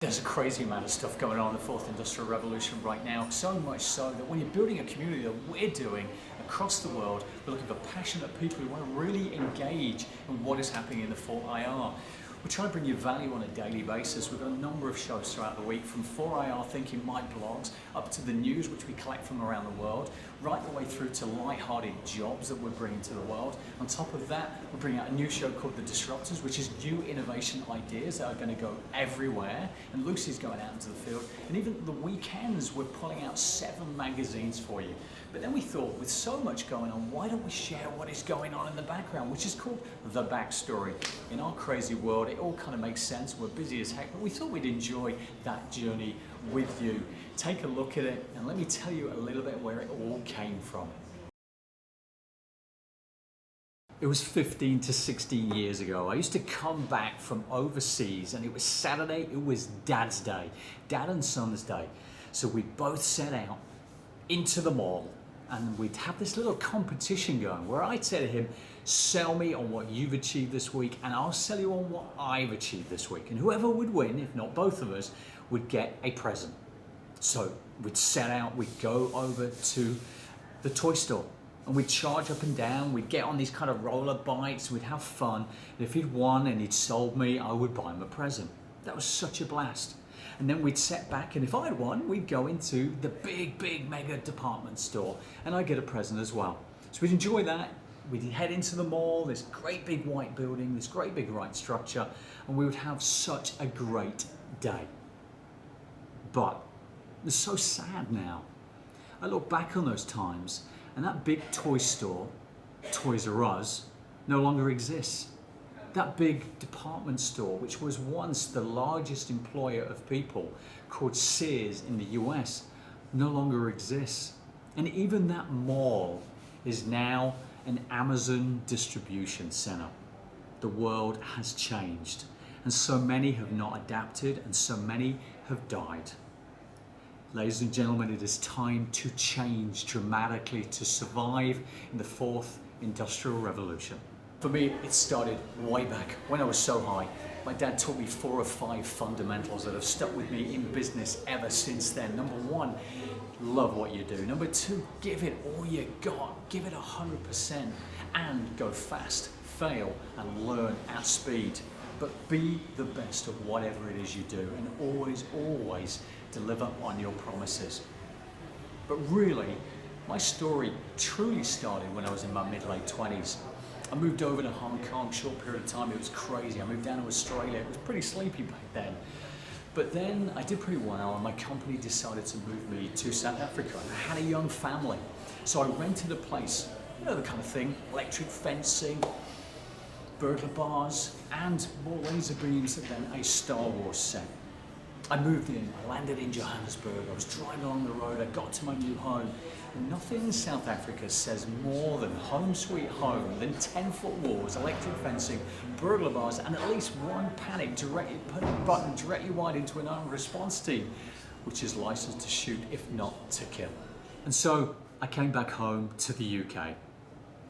There's a crazy amount of stuff going on in the fourth industrial revolution right now, so much so that when you're building a community that we're doing across the world, we're looking for passionate people who want to really engage in what is happening in the fourth IR. We're trying to bring you value on a daily basis. We've got a number of shows throughout the week, from 4IR Thinking, my blogs, up to the news which we collect from around the world, right the way through to light-hearted jobs that we're bringing to the world. On top of that, we're bringing out a new show called The Disruptors, which is new innovation ideas that are going to go everywhere. And Lucy's going out into the field. And even the weekends, we're pulling out 7 magazines for you. But then we thought, with so much going on, why don't we share what is going on in the background, which is called The Backstory. In our crazy world, it all kind of makes sense. We're busy as heck, but we thought we'd enjoy that journey with you. Take a look at it, and let me tell you a little bit where it all came from. It was 15 to 16 years ago. I used to come back from overseas, and it was Saturday, it was Dad's Day, Dad and Son's Day. So we both set out into the mall, and we'd have this little competition going where I'd say to him, sell me on what you've achieved this week, and I'll sell you on what I've achieved this week. And whoever would win, if not both of us, would get a present. So we'd set out, we'd go over to the toy store, and we'd charge up and down, we'd get on these kind of roller bikes, we'd have fun. And if he'd won and he'd sold me, I would buy him a present. That was such a blast. And then we'd set back, and if I had won, we'd go into the big mega department store, and I'd get a present as well. So we'd enjoy that. We'd head into the mall, this great big white building, this great big white structure, and we would have such a great day. But it's so sad now. I look back on those times, and that big toy store, Toys R Us, no longer exists. That big department store, which was once the largest employer of people, called Sears in the US, no longer exists. And even that mall is now an Amazon distribution center. The world has changed, and so many have not adapted, and so many have died. Ladies and gentlemen, it is time to change dramatically to survive in the fourth industrial revolution. For me, it started way back when I was so high. My dad taught me 4 or 5 fundamentals that have stuck with me in business ever since then. Number 1, love what you do. Number 2, give it all you got. Give it 100%, and go fast, fail, and learn at speed. But be the best of whatever it is you do, and always deliver on your promises. But really, my story truly started when I was in my mid-late 20s. I moved over to Hong Kong, short period of time. It was crazy. I moved down to Australia. It was pretty sleepy back then. But then I did pretty well, and my company decided to move me to South Africa. I had a young family, so I rented a place, you know, the kind of thing, electric fencing, burglar bars, and more laser beams than a Star Wars set. I moved in, I landed in Johannesburg, I was driving along the road, I got to my new home. And nothing in South Africa says more than home sweet home than 10-foot walls, electric fencing, burglar bars, and at least one panic button directly wired into an armed response team, which is licensed to shoot, if not to kill. And so I came back home to the UK.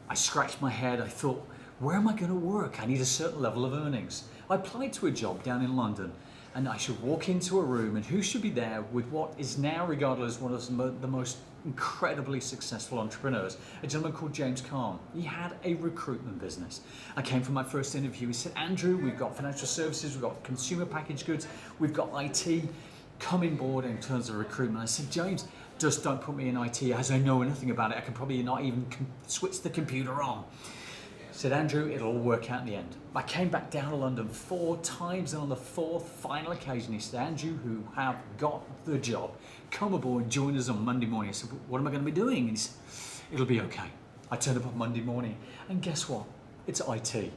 I scratched my head, I thought, where am I going to work? I need a certain level of earnings. I applied to a job down in London, and I should walk into a room, and who should be there with what is now regarded as one of the most incredibly successful entrepreneurs, a gentleman called James Kahn. He had a recruitment business. I came for my first interview. He said, Andrew, we've got financial services, we've got consumer packaged goods, we've got IT, come in board in terms of recruitment. I said, James, just don't put me in IT, as I know nothing about it. I can probably not even switch the computer on. He said, Andrew, it'll all work out in the end. I came back down to London 4 times, and on the 4th final occasion, he said, Andrew, who have got the job, come aboard and join us on Monday morning. I said, what am I going to be doing? And he said, it'll be okay. I turned up on Monday morning, and guess what? It's IT.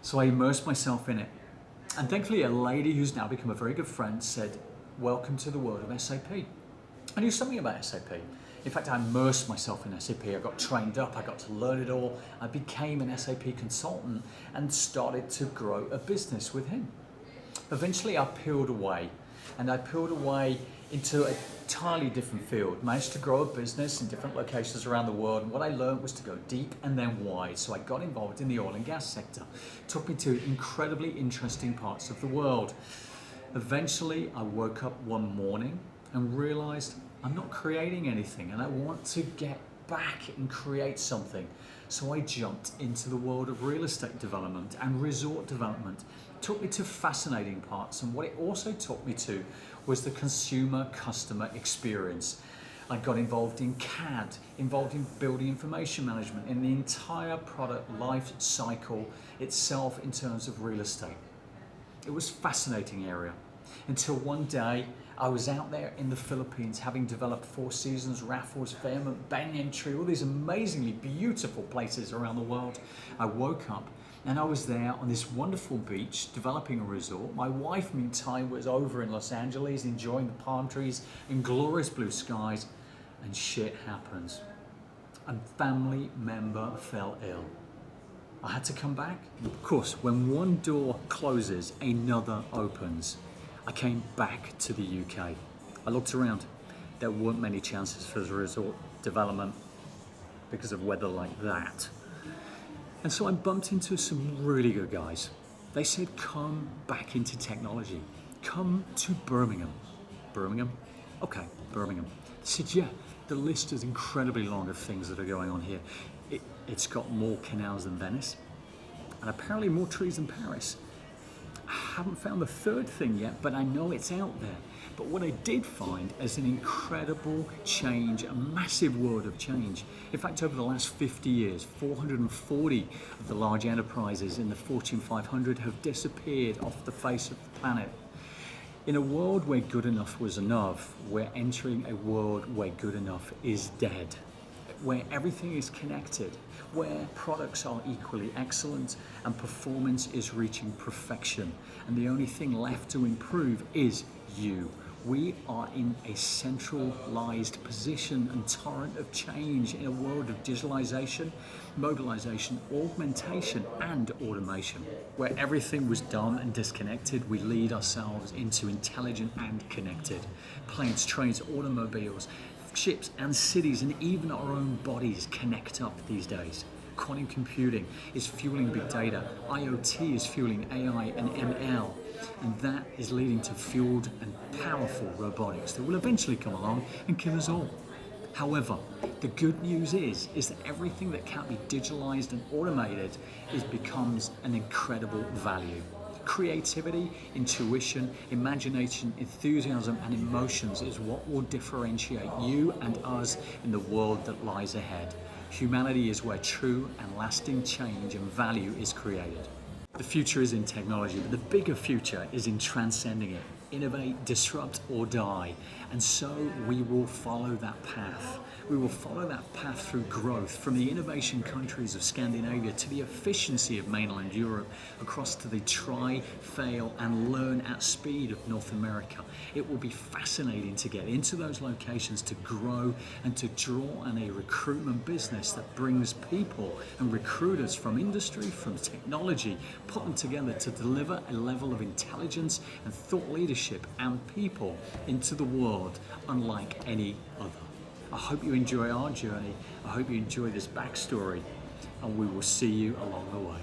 So I immersed myself in it. And thankfully, a lady who's now become a very good friend said, welcome to the world of SAP. I knew something about SAP. In fact, I immersed myself in SAP. I got trained up, I got to learn it all. I became an SAP consultant and started to grow a business with him. Eventually, I peeled away, and I peeled away into an entirely different field. Managed to grow a business in different locations around the world, and what I learned was to go deep and then wide. So I got involved in the oil and gas sector. It took me to incredibly interesting parts of the world. Eventually, I woke up one morning and realized I'm not creating anything and I want to get back and create something. So I jumped into the world of real estate development and resort development. It took me to fascinating parts, and what it also took me to was the consumer customer experience. I got involved in CAD, involved in building information management, in the entire product life cycle itself in terms of real estate. It was a fascinating area until one day I was out there in the Philippines, having developed Four Seasons, Raffles, Fairmont, Banyan Tree, all these amazingly beautiful places around the world. I woke up and I was there on this wonderful beach developing a resort. My wife, meantime, was over in Los Angeles enjoying the palm trees and glorious blue skies, and shit happens. A family member fell ill. I had to come back. Of course, when one door closes, another opens. I came back to the UK. I looked around. There weren't many chances for resort development because of weather like that. And so I bumped into some really good guys. They said, come back into technology. Come to Birmingham. Birmingham? Okay, Birmingham. They said, yeah, the list is incredibly long of things that are going on here. It's got more canals than Venice, and apparently more trees than Paris. I haven't found the third thing yet, but I know it's out there. But what I did find is an incredible change, a massive world of change. In fact, over the last 50 years, 440 of the large enterprises in the Fortune 500 have disappeared off the face of the planet. In a world where good enough was enough, we're entering a world where good enough is dead, where everything is connected, where products are equally excellent and performance is reaching perfection. And the only thing left to improve is you. We are in a centralized position and torrent of change in a world of digitalization, mobilization, augmentation, and automation. Where everything was dumb and disconnected, we lead ourselves into intelligent and connected. Planes, trains, automobiles, ships and cities, and even our own bodies connect up these days. Quantum computing is fueling big data. IoT is fueling AI and ML. And that is leading to fueled and powerful robotics that will eventually come along and kill us all. However, the good news is that everything that can't be digitalized and automated becomes an incredible value. Creativity, intuition, imagination, enthusiasm, and emotions is what will differentiate you and us in the world that lies ahead. Humanity is where true and lasting change and value is created. The future is in technology, but the bigger future is in transcending it. Innovate, disrupt, or die. And so we will follow that path. We will follow that path through growth from the innovation countries of Scandinavia to the efficiency of mainland Europe, across to the try, fail, and learn at speed of North America. It will be fascinating to get into those locations, to grow and to draw on a recruitment business that brings people and recruiters from industry, from technology, put them together to deliver a level of intelligence and thought leadership and people into the world unlike any other. I hope you enjoy our journey. I hope you enjoy this backstory, and we will see you along the way.